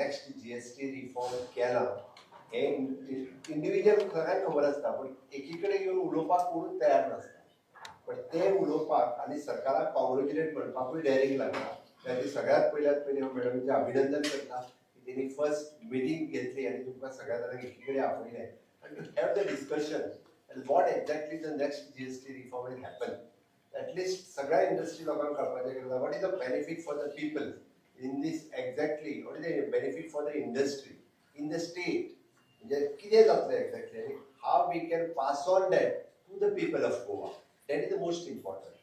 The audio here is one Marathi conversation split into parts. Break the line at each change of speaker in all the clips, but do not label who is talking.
नेक्स्ट जीएसटी रिफॉर्म केला हे इंडिव्हिज्युअल सगळ्यांक खबर आसता पण एकीकडे येवन उलोवपाक कोणूच तयार नासता पण ते उलोवपाक आनी सरकाराक कॉंग्रॅच्युलेट करपाकूय डेअरिंग लागता त्याची सगळ्यात पयलीं हांव मॅडमीचें अभिनंदन करता की तेणी फर्स्ट मिटींग घेतली आनी तुमकां सगळ्या जाणांक एकीकडे आपयलें आनी to have the discussion and what exactly the next GST reform will happen. At least सगळ्या इंडस्ट्री लोकांक कळपाचें करता what is the benefit for the people in this exactly what is the benefit for the industry in the state म्हणजे कितें जातलें exactly आनी how we can pass on that to the people of Goa. That is the most important.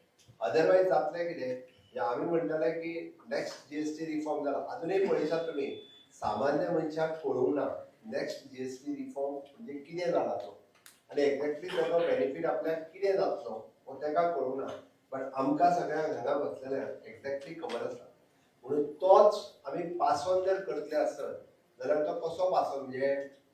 Otherwise जातलें कितें आमी म्हणटाले की नेक्स्ट जीएसटी रिफॉर्म जाला अजूनही पळयतात तुमी सामान्य मनशाक कळूंक ना नेक्स्ट जीएसटी रिफॉर्म म्हणजे कितें जाला तो आणि एक्झॅक्टली त्याचा बेनिफिट आपल्याक कितें जातलो हो ताका कळूंक ना बट आमकां सगळ्यांक हांगा बसलेल्यांक एक्झॅक्टली खबर आसा म्हणून तोच आमी पास ऑन जर करतले आसत जाल्यार तो कसो पास ऑन म्हणजे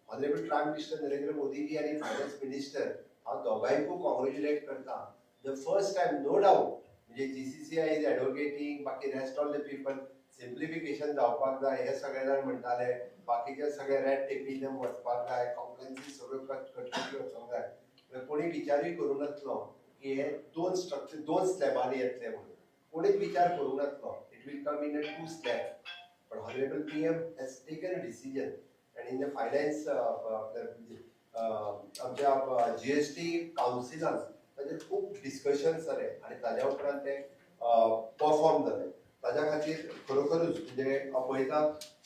honourable prime minister Narendra Modiji आनी फायनान्स मिनिस्टर हांव दोगांयकूय कॉंग्रॅच्युलेट करता the first time no doubt म्हणजे जीसीसीआय इज एडवोकेटिंग बाकी rest all the people simplification जावपाक जाय हे सगळे जाण म्हणटाले बाकीचे सगळे रेड टेपीन वचपाक जाय कॉम्प्लायन्सी सगळ्यो कटकटी वचोंक जाय कोणी विचारूय करूं नासलो की हे दोन स्लॅबांनी येतले म्हणून कोणीच विचार करूं नासलो it will come in a 2 slab पण honourable PM has taken a decision आनी इन द फायनान्स आमच्या जीएसटी कावन्सिलान ताजेर खूब डिस्कशन्स जाले आनी ताज्या उपरांत ते परफॉर्म जाले ताज्या खातीर खरोखरूच म्हणजे पळयता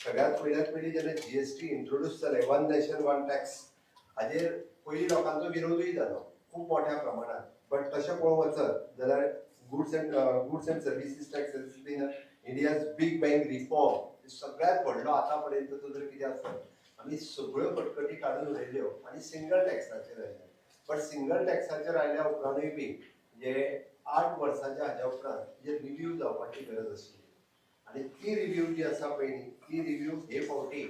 सगळ्यात पयली जेन्ना जीएसटी इंट्रोड्यूस जाले वन नेशन वन टॅक्स हाजेर पयलीं लोकांचो विरोधूय जालो खूब मोठ्या प्रमाणात बट तशें पळोवंक वचत जाल्यार goods and services tax India's big bang reform सगळ्यात व्हडलो आतां पर्यंतचो जर कितें आसत आमी सगळ्यो कटकटी काडून उडयल्यो आनी सिंगल टॅक्साचेर आयले बट सिंगल टॅक्साचेर आयल्या उपरांतूय बी म्हणजे 8 वर्सांच्या हाज्या उपरांत जे रिव्ह्यू जावपाची गरज आशिल्ली आनी ती रिव्ह्यू जी आसा पळय ती रिव्ह्यू हे फावटी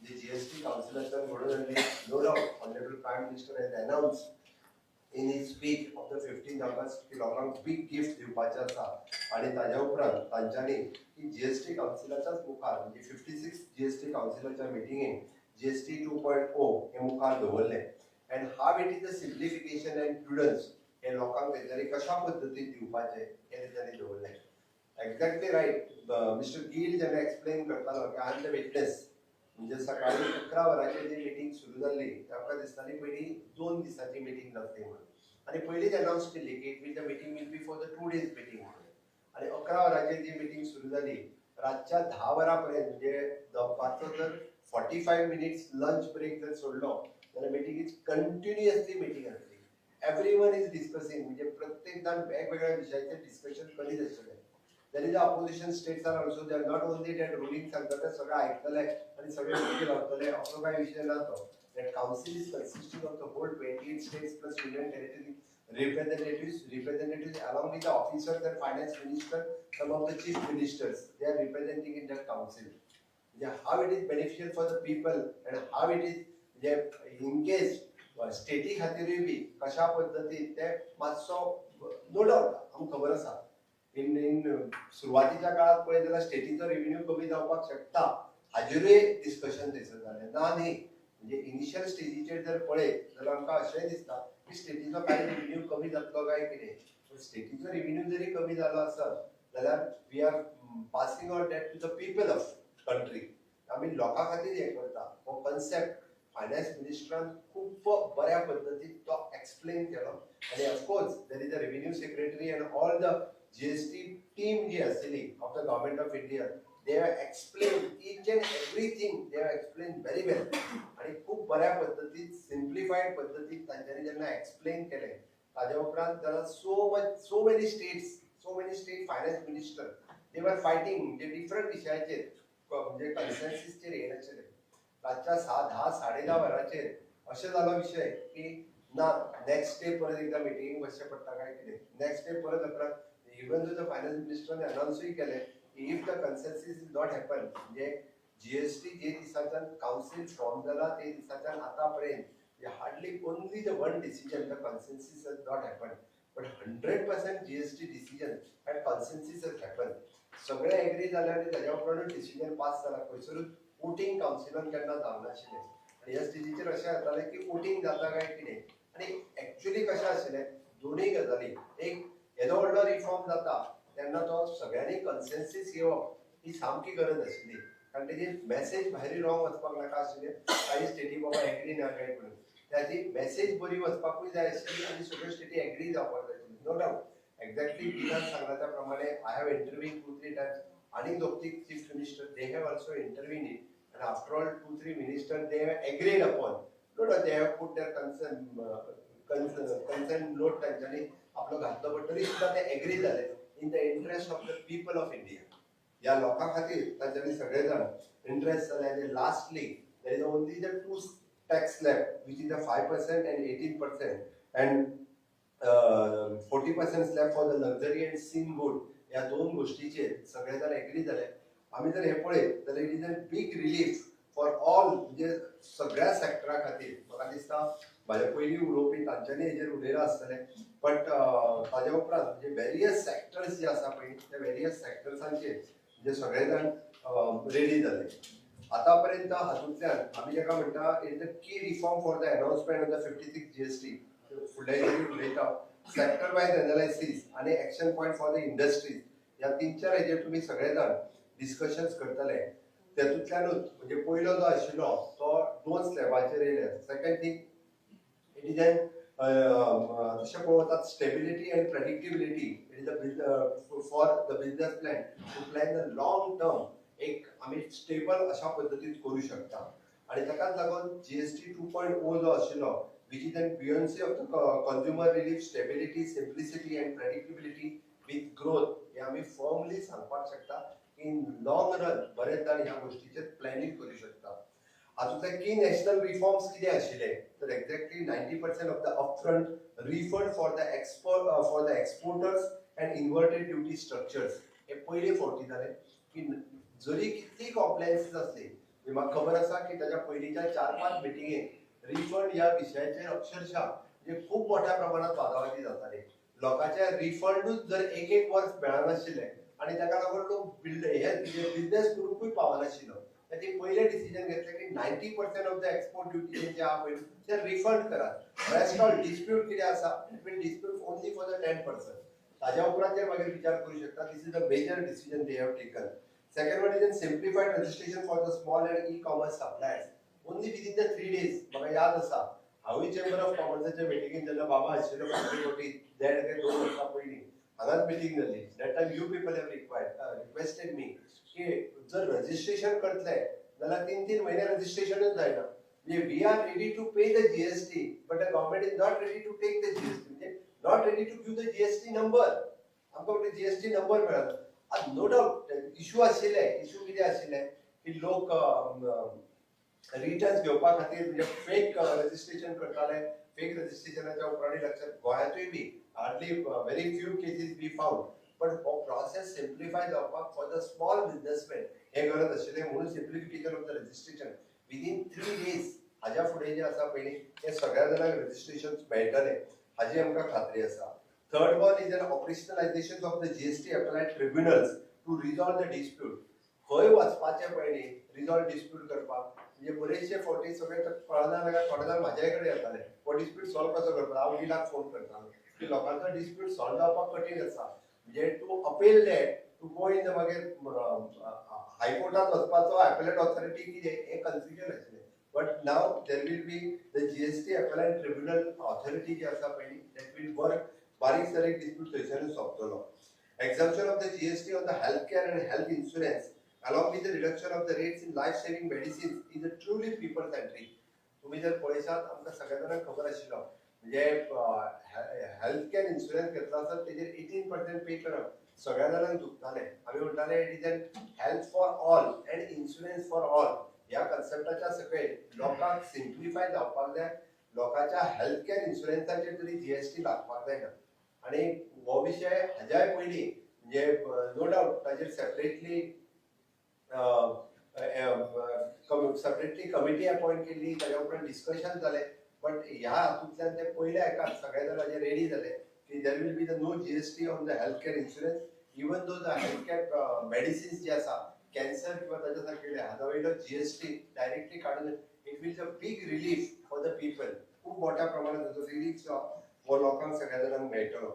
जे जीएसटी कावन्सिलांतल्यान घडोवन हाडली no doubt honourable prime minister has announce in his speech of the 15 August की लोकांक बिग गिफ्ट दिवपाचें आसा आनी ताज्या उपरांत तांच्यांनी की जीएसटी कावन्सिलाच्याच मुखार म्हणजे 56 जीएसटी कावन्सिलाच्या मिटिंगेक जीएसटी 2.0 हे मुखार दवरलें and how it is the simplification and prudence हे लोकांक तेंच्यांनी कशा पद्दतीन दिवपाचें हे तेंच्यांनी दवरलें एक्झॅक्टली रायट मिस्टर गील जेन्ना एक्सप्लेन करतालो की आय एम द विटनेस म्हणजे सकाळी 11 वरांचेर जी मिटींग सुरू जाल्ली ताका दिसताली पयलीं 2 दिसांची मिटींग जातली म्हणून आनी पयलींच अनाउन्स केल्ली की it will the meeting will be for the 2 days meeting म्हणून आनी 11 वरांचेर जी मिटींग सुरू जाली रातच्या 10 वरां पर्यंत म्हणजे दनपारचो जर 45 मिनिट्स लंच ब्रेक जर सोडलो जाल्यार मिटींग इज कंटिन्युअसली मिटींग आसली एवरीवन इज डिस्कसिंग म्हणजे प्रत्येक जाण वेगवेगळ्या विशयाचेर डिस्कशन करीत आसतले there is the opposition states are also they are not only that ruling सांगता ते सगळे आयकतले आनी सगळे मागीर रावतले असो काय विषय ना तो that council is consisting of the whole 28 states plus union territory representatives along with the officers and finance minister some of the chief ministers they are representing in that council how it is beneficial for the people and how it is in case स्टेटी खातीरूय बी कशा पद्दतीन ते मातसो नो डावट आमकां खबर आसा इन सुरवातीच्या काळात पळय जाल्यार स्टेटीचो रेव्हेन्यू कमी जावपाक शकता हाजेरूय डिस्कशन थंयसर जालें ना न्ही म्हणजे इनिशियल स्टेजीचेर जर पळय जाल्यार आमकां अशेंय दिसता की स्टेटीचो कांय रेव्हेन्यू कमी जातलो काय कितें पूण स्टेटीचो रेव्हेन्यू जरी कमी जालो आसत जाल्यार we are passing on that to the people of country आमी लोकां खातीर हें करता हो कन्सेप्ट फायनान्स मिनिस्टरान खूब बऱ्या पद्दतीन तो एक्सप्लेन केलो आनी of course there is the revenue secretary end all the GST team ji asili of the government of India they have explained each and everything they have explained very well आणि खूप बऱ्या पद्धतीत सिम्प्लिफाईड पद्धतीत तांच्यांनी जेन्ना एक्सप्लेन केलें ताज्या उपरांत जाल्यार so many state finance minister they were fighting म्हणजे डिफरंट विशयाचेर म्हणजे कन्सेन्ससचेर येनाशिल्ले रातच्या 10:30 वरांचेर अशें जालो विशय की ना नेक्स्ट डे परत एकदा मिटिंग बसचें पडटा काय कितें नेक्स्ट डे परत अकरा even though the finance minister ने announce केले if the consensus is not happen म्हणजे जीएसटी जे दिसाच्यान काउन्सिल फॉर्म जाला ते दिसाच्यान आता पर्यंत hardly only the one decision the consensus has not happened but 100% GST decision and consensus has happened सगळे एग्री जाले आणि त्याच्या उपरांत डिसिजन पास जाला खंयसरूच वोटिंग कावन्सिलान केन्ना जावनाशिल्लें आनी ह्या स्टेजीचेर अशें जातालें की वोटिंग जाता काय कितें आनी एक्चुअली कशें आशिल्लें दोनूय गजाली एक येदो व्हडलो रिफॉर्म जाता तेन्ना तो सगळ्यांनी कन्सेन्सीस येवप ही सामकी गरज आशिल्ली कारण तेजी मॅसेज भायर रॉंग वचपाक नाका आशिल्लें काही स्टेटी बाबा एग्री ना काय म्हणून त्याची मॅसेज बरी वचपाकूय जाय आशिल्ली आनी सगळ्यो स्टेटी एग्री जावपाक जाय आशिल्ली नो डावट एक्झॅक्टली गितान सांगला त्या प्रमाणे आय हॅव इंटरव्यू 2-3 टायम्स आणि दोग chief minister they have also intervened in and after all 2-3 ministers they have agreed upon no they have put their consent note त्यांच्यानी आपलं घातलं पण तरी सुद्धा ते एग्री झाले in the interest of the people of India या लोकां खातीर तांच्यानी सगळे जाण इंटरेस्ट जाले lastly there is only the two tax slab which is the 5% and 18% and 40% slab for the luxury and sin good या दोन गोष्टीचेर सगळे जाण एग्री झाले आम्ही जर हे पळयत जाल्यार it is a big relief for all म्हणजे सगळ्या सेक्टरा खातीर म्हाका दिसता म्हाज्या पयलीं उलोवपी तांच्यांनी हेजेर उलयलां आसतलें बट ताजे उपरांत म्हणजे वेरियस सेक्टर्स जे आसा पळय त्या वेरियस सेक्टर्सांचेर म्हणजे सगळे जाण रेडी जाले आतां पर्यंत हातूंतल्यान आमी जेका म्हणटा it the key reform for the announcement of the 56 GST फुडल्या हेजेर उलयता सेक्टर वायज एनालायसीस आनी action point for the industries ह्या 3-4 हेजेर तुमी सगळे जाण डिस्कशन्स करतले तेतूंतल्यानूच म्हणजे पयलो जो आशिल्लो तो 2 स्लॅबाचेर येयले second thing it is an तशें पळोवतात stability and predictability it is for the business plan to plan the long term एक आमी स्टेबल अशा पद्दतीन करूं शकता आनी ताकाच लागून GST 2.0 जो आशिल्लो which is an buoyancy of the consumer relief stability simplicity and predictability with growth हे आमी फर्मली सांगपाक शकता इन लॉंग रन बरेच जाण ह्या गोष्टीचेर प्लॅनिंग करू शकता हातूंतले की नॅशनल रिफॉर्म्स कितें आशिल्ले तर exactly 90% of the upfront refund for the exporters and inverted duty structures हे पयले फावटी जाले की जरी कितली कॉम्प्लायन्सीस असली म्हाका खबर आसा की ताच्या पयलींच्या 4-5 मिटिंगेक रिफंड ह्या विशयाचेर अक्षरशः म्हणजे खूप मोठ्या प्रमाणात वादावादी जाताली लोकांचे रिफंडूच जर एक वर्स मेळनाशिल्ले आणि ताका लागून लोक बिझनेस करूंकूय पावनाशिल्लो ते पयले डिसिजन घेतले की 90% ऑफ द एक्सपोर्ट ड्युटी जे आहा पळय ते रिफंड करात रेस्ट ऑल डिस्प्यूट कितें आसा it will dispute only for the 10% ताज्या उपरांत ते मागीर विचार करूं शकता this is the major decision they have taken second one is an simplified registration for the small and e-commerce suppliers only within the 3 days म्हाका याद आसा हांवूय चेंबर ऑफ कॉमर्साच्या मिटिंगेन जेन्ना बाबा आशिल्लो देड ते 2 वर्सां पयलीं हांगाच मिटिंग जाल्ली that time you people have requested मी की जर रजिस्ट्रेशन करतले जाल्यार 3-3 महिने रजिस्ट्रेशनच जायना म्हणजे we are ready to pay the GST but the government is not ready to take the GST म्हणजे not ready to give the GST number आमकां म्हणजे GST नंबर मेळना नो डाउट इशू आशिल्ले इशू कितें आशिल्ले की लोक रिटर्न्स घेवपा खातीर म्हणजे फेक रजिस्ट्रेशन करताले फेक रजिस्ट्रेशनाच्या उपरांत लक्षात गोंयांतूय बी hardly very few cases we found पण हो प्रोसेस सिम्प्लिफाय जावपाक फॉर द स्मॉल बिझनेसमॅन हे गरज आशिल्लें म्हणून simplification of the registration within 3 days हाज्या फुडें जे आसा पळय ते सगळ्या जाणांक रजिस्ट्रेशन मेळटले हाजी आमकां खात्री आसा third one is an operationalization of the GST appellate tribunals to resolve the dispute खंय वचपाचें पळय रिजॉल्व डिस्प्यूट करपाक म्हणजे बरेचशे फावटी सगळे कळना जाल्यार थोडे जाण म्हाज्या कडेन येताले हो डिस्प्यूट सॉल्व कसो करपाक हांव विलाक फोन करतालो की लोकांचो डिस्प्यूट सॉल्व जावपाक कठीण आसा म्हणजे to appeal that to go in the मागीर हायकोर्टात वचपाचो अपेलेट ऑथॉरिटी कितें हे कन्फ्युजन आशिल्लें but now there will be the GST appellate tribunal authority जी आसा पळय दॅट वील वर्क बारीक सारीक डिस्प्यूट थंयसरूच सोंपतलो exemption of the GST on the health care and health insurance along with the reduction of the rates in life saving medicines is a truly people centric तुम्ही जर पळयशात आमकां सगळ्या जाणांक खबर आशिल्लो म्हणजे हेल्थ केअर इन्शुरन्स घेतलो आसत तेजेर 18% पे करप सगळ्या जाणांक दुखताले आमी म्हणटाले it is N health for all and insurance for all ह्या कन्सेप्टाच्या सकयल लोकांक सिम्प्लिफाय जावपाक जाय लोकांच्या हेल्थ केअर इन्शुरन्साचेर तरी GST लागपाक जायना आनी हो विशय हाज्याय पयलीं म्हणजे नो डावट ताजेर सेपरेटली सेपरेटली कमिटी अपॉइंट केली ताज्या उपरांत डिस्कशन जालें बट ह्या हातूंतल्यान ते पयल्या एकाक सगळे जाण हाजे रेडी जाले की there will be the no GST on the health care insurance even though the health care medicines जे आसा कॅन्सर किंवा त्याच्यासारखे हाता वयलो जीएसटी डायरेक्टली काढून it will a big relief for the people. खूप मोठ्या प्रमाणात ताचो रिलीफ हो लोकांक सगळ्या जाणांक मेळटलो.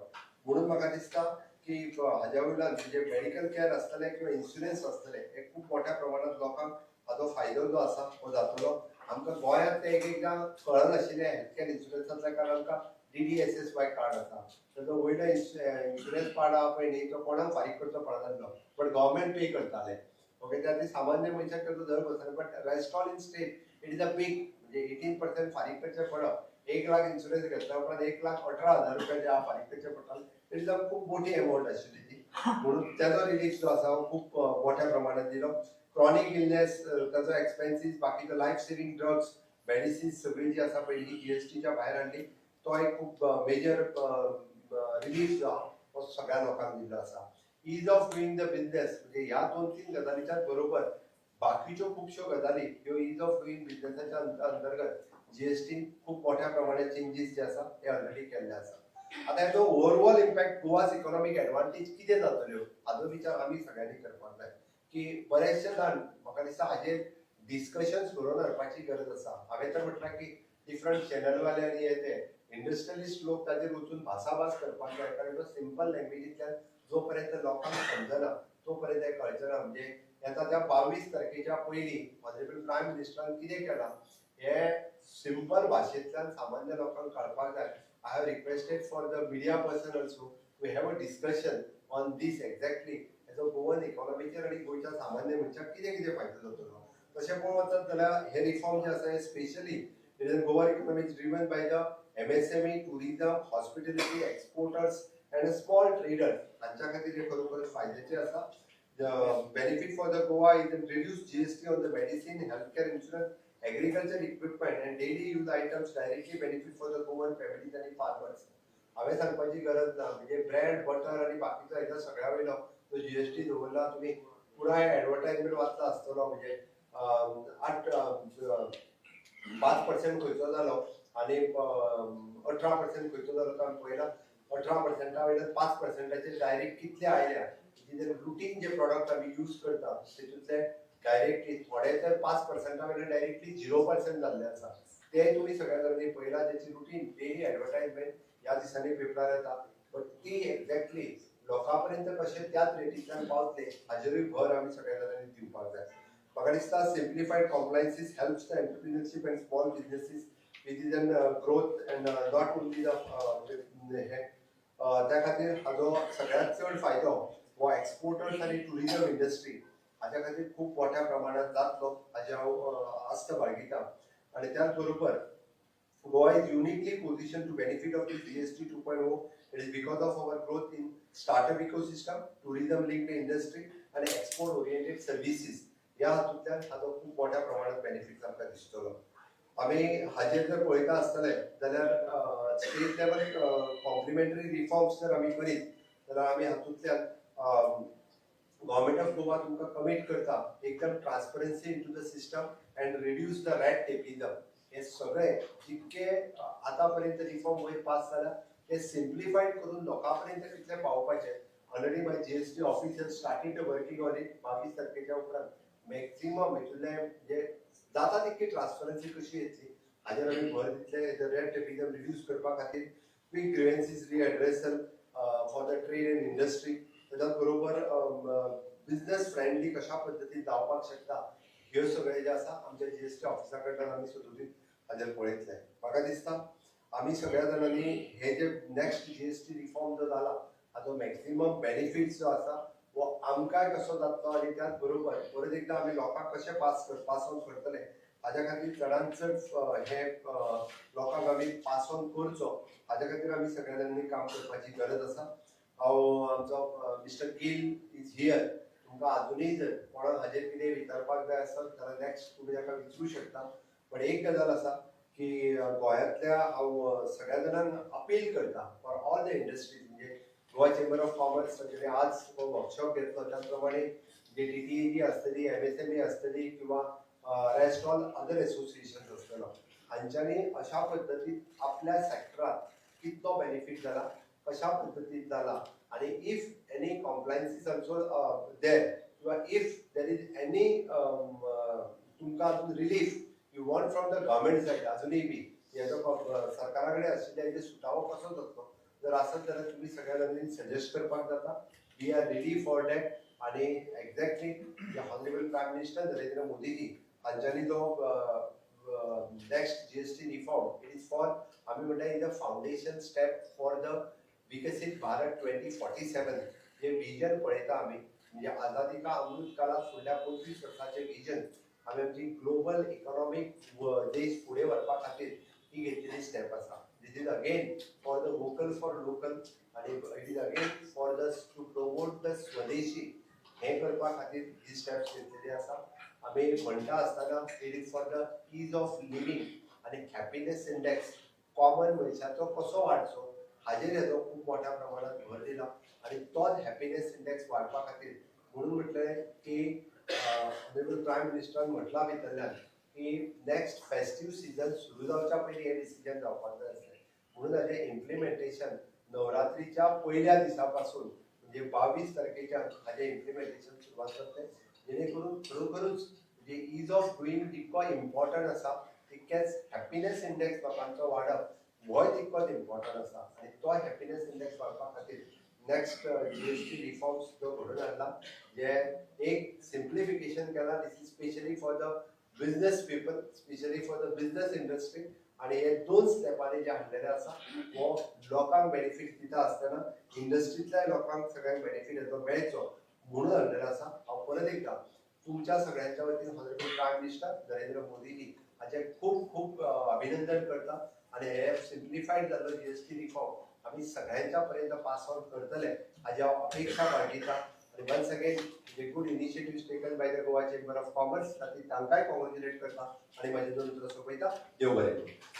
म्हणून म्हाका दिसता की हाज्या वयल्यान म्हणजे मेडिकल केअर आसतले किंवा इन्शुरन्स आसतले हे खूप मोठ्या प्रमाणात लोकांक हाचो फायदो जो आसा हो जातलो. आमकां गोंयांत ते एकदां कळनाशिल्लें हेल्थ केअर इन्शुरन्सांतल्या कारण आमकां DDSSY कार्ड आसा. ताजो वयलो इन्शुरन्स कार्ड आहा पळय न्ही तो कोणाक फारीक करचो पडनासलो बट गव्हर्मेंट पे करताले. ओके त्या सामान्य मनशाक ताजो दर बसतालो but rest all in state it is a big म्हणजे 18% फारीक करचें पडप. 1 लाख इन्शुरन्स घेतल्या उपरांत 1,18,000 रुपया जे आहा फारीक करचे पडटाले इट इज अ खूप मोठी अमावंट आशिल्ली ती. म्हणून त्याचो रिलीफ जो आसा खूप मोठ्या प्रमाणात दिलो. क्रॉनिक इलनेस ताजो एक्सपेन्सीस बाकीचो लायफ सेव्हिंग ड्रग्स मेडिसिन्स सगळी जी आसा पळय ही जीएसटीच्या भायर हाडली. तो एक खूप मेजर रिलीफ जो आहा तो सगळ्या लोकांक दिल्लो आसा. Is of doing the business म्हणजे ह्या 2-3 गजालीच्या बरोबर बाकीच्यो खुबश्यो गजाली ह्यो इज ऑफ डुईंग बिझनेसाच्या अंतर्गत जीएसटी खूप मोठ्या प्रमाणात चेंजीस जे आसा ते ऑलरेडी केल्ले आसा. आता हेचो overall impact Goa's economic advantage कितें जातल्यो हाचो विचार आमी सगळ्यांनी करपाक जाय की बरेचशे जाण म्हाका दिसता हाजेर डिस्कशन्स करून हाडपाची गरज आसा. हांवें तर म्हटलां की डिफरंट चॅनलवाले आनी हे ते इंडस्ट्रियलिस्ट लोक ताजेर वचून भासाभास करपाक जाय कारण तो सिंपल लँग्वेजींतल्यान जो पर्यंत लोकांक समजना तो पर्यंत हें कळचना. म्हणजे येता त्या 22 तारखेच्या पयलीं ऑनरेबल प्रायम मिनिस्टरान कितें केलां हे सिंपल भाशेंतल्यान सामान्य लोकांक कळपाक जाय. I have requested for the media person also to have a discussion on this exactly as a Goan economyचेर आनी गोंयच्या सामान्य मनशाक कितें कितें फायदो जातलो. तशें पळोवंक वचत जाल्यार हे रिफॉर्म जे आसा हे specially Goa economy is driven by the MSME, tourism, hospitality, exporters and small traders. हांच्या खातीर हे खरोखर फायद्याचे आसा. The benefit for the Goa is the reduced GST on the medicine, healthcare insurance, agriculture equipment and daily use items directly benefit for the Goan families and farmers. हांवें सांगपाची गरज ना म्हणजे ब्रेड बटर आनी बाकीचो हेजो सगळ्या वयलो तो जीएसटी दवरला. तुमी पुराय एडवर्टायजमेंट वाचला आसतलो म्हणजे 5% खंयचो जालो आनी 18% खंयचो जालो तो आमी पळयला. 18% वयल्यान 5% डायरेक्ट कितले आयल्या रुटीन जे प्रॉडक्ट आमी यूज करता तेतूंतले डायरेक्टली थोडे तर 5% वयल्यान डायरेक्टली 0% जाल्ले आसा. ते तुमी सगळ्या जाणांनी पळयला त्याची रुटीन डेली एडवर्टायजमेंट ह्या दिसांनी पेपरार येता बट ती एक्झॅक्टली लोकां पर्यंत कशें त्याच रेटींतल्यान पावतले हाजेरूय भर आमी सगळ्या जाणांनी दिवपाक जाय. म्हाका दिसता simplified compliances helps the entrepreneurship and small businesses with growth and not only the हे त्या खातीर हाजो सगळ्यांत चड फायदो हो एक्सपोर्टर्स आनी टुरिझम इंडस्ट्री हाच्या खातीर खूप मोठ्या प्रमाणात जातलो हाची हांव आस्त बाळगितां. आनी त्याच बरोबर Goa is uniquely positioned to benefit of this GST 2.0. It is because of our growth in startup ecosystem, tourism-linked industry, and export-oriented services. ह्या हातूंतल्यान हाचो खूब मोठ्या प्रमाणात बेनिफिट्स आमकां दिसतलो. आमी हाजेर जर पळयता आसतले जाल्यार स्टेट लेवल कॉम्प्लिमेंटरी रिफॉर्म्स जर आमी करीत जाल्यार आमी हातूंतल्यान गव्हर्मेंट ऑफ गोवा तुमकां कमीट करता एकदम transparency into the system end reduce the red टेपिझम. हे सगळे जितके आतापर्यंत रिफॉर्म वयर पास जाला ते सिम्प्लिफाईड करून लोकांपर्यंत कितले पावपाचे. Already my GST officer started working on it. 22 तारखेच्या उपरांत मॅक्सिमम हितूंतले जे जाता तितकी ट्रान्सपरन्सी कशी येतली हाजेर आमी भर दितले. रेड टेपिझम रिड्यूस करपा खातीर quick grievances redressal for the trade and industry. त्याच्याच बरोबर बिझनेस फ्रेंडली कशा पद्दतीन जावपाक शकता ह्यो सगळे जे आसा आमच्या जीएसटी ऑफिसा कडल्यान आमी सोदून हाजेर पळयतले. म्हाका दिसता आमी सगळ्या जाणांनी हे जे नेक्स्ट जीएसटी रिफॉर्म जो जाला हाचो मॅक्सिमम बेनिफिट्स जो आसा वो आमकांय कसो जातलो आनी त्याच बरोबर परत एकदां आमी लोकांक कशें पास ऑन करतले हाच्या खातीर चडांत चड हे लोकांक आमी पास ऑन करचो हाच्या खातीर आमी सगळ्या जाणांनी काम करपाची गरज आसा. हांव आमचो मिस्टर गिल इज हियर. तुमकां अजुनूय जर कोणाक हाजेर कितें विचारपाक जाय आसत जाल्यार नेक्स्ट तुमी ताका विचारूं शकता. पण एक गजाल आसा की गोंयांतल्या हांव सगळ्या जाणांक अपील करता फॉर ऑल द इंडस्ट्रीज म्हणजे गोवा चेंबर ऑफ कॉमर्स जेणे आज वर्कशॉप घेतलो त्याच प्रमाणे जे DTAG आसतली MSME आसतली किंवा रेस्ट ऑल अदर एसोसिएशन आसतलो हांच्यांनी अशा पद्दतीन आपल्या सेक्टरात कितलो बेनिफीट जाला कशा पद्दतीन जाला आणि इफ एनी कॉम्प्लायन्सीस ऑल्सो देर किंवा इफ देर इज एनी तुमकां अजून relief you want from the government said अजूनही बी हेजो सरकारा कडेन आशिल्ले हेजे सुटावो कसो जातलो जर आसत जाल्यार तुमी सगळ्या नदीन सजेस्ट करपाक जाता we are ready for that आणि exactly honourable prime minister Narendra Modiji हांच्यांनी जो next GST reform it is for आम्ही म्हणटा in the foundation step for the विकसित भारत 2047 जे विजन पळयता आमी म्हणजे आझादी का अमृत काळात फुडल्या 25 वर्सांचे विजन आमी आमची ग्लोबल इकॉनॉमिक देश फुडें व्हरपा खातीर ही घेतलेली स्टेप आसा this is again for the vocal for local आणि it is again for the to promote the swadeshi हे करपा खातीर ही स्टेप्स घेतलेली आसा आमी म्हणटा आसतना it is for the ease of living आणि हॅपीनेस इंडेक्स कॉमन मनशाचो कसो वाडचो हाजेर हेजो खूब मोठ्या प्रमाणात भर दिला आणि तोच हॅपीनेस इंडेक्स वाडपा खातीर म्हणून म्हटलें की ऑनरेबल प्रायम मिनिस्टरान म्हटला भितरल्यान की नेक्स्ट फेस्टीव सीजन सुरू जावच्या पयलीं हे डिसिजन जावपाक जाय आसलें म्हणून हाजें इम्प्लिमेंटेशन नवरात्रीच्या पयल्या दिसा पासून म्हणजे 22 तारखेच्या हाजें इम्प्लिमेंटेशन सुरवात जातलें जेणे करून खरोखरूच म्हणजे ईज ऑफ डुईंग तितको इम्पॉर्टंट आसा तितकेच हॅपीनेस इंडेक्स लोकांचो वाडप होय तितकोच इम्पॉर्टंट आसा आणि तो हॅपीनेस इंडेक्स वाडपा खातीर नेक्स्ट जीएसटी रिफॉर्म्स जो घडून हाडला जे एक सिम्प्लिफिकेशन केला this is specially for the business people specially for the business industry आणि हे दोन स्टेपांनी जे हाडलेले आसा हो लोकांक बेनिफीट दिता आसतना इंडस्ट्रींतल्या लोकांक सगळ्यांक बेनिफीट हेचो मेळचो म्हणून हाडलेलो आसा हांव परत एकदा तुमच्या सगळ्यांच्या वतीन honourable prime minister Narendra Modiji हाचे खूब खूब अभिनंदन करता आणि हे सिम्प्लिफाईड जाल्लो जीएसटी रिफॉर्म आम्ही सगळ्यांच्या पर्यंत पास ऑन करतले हाजी हांव अपेक्षा बाळगिता आणि वन्स अगेन जे good initiative taken by the Goa chamber of commerce तांकांय कॉंग्रॅच्युलेट करता आणि म्हाजे दोन उतरां सोंपयता देव बरें करूं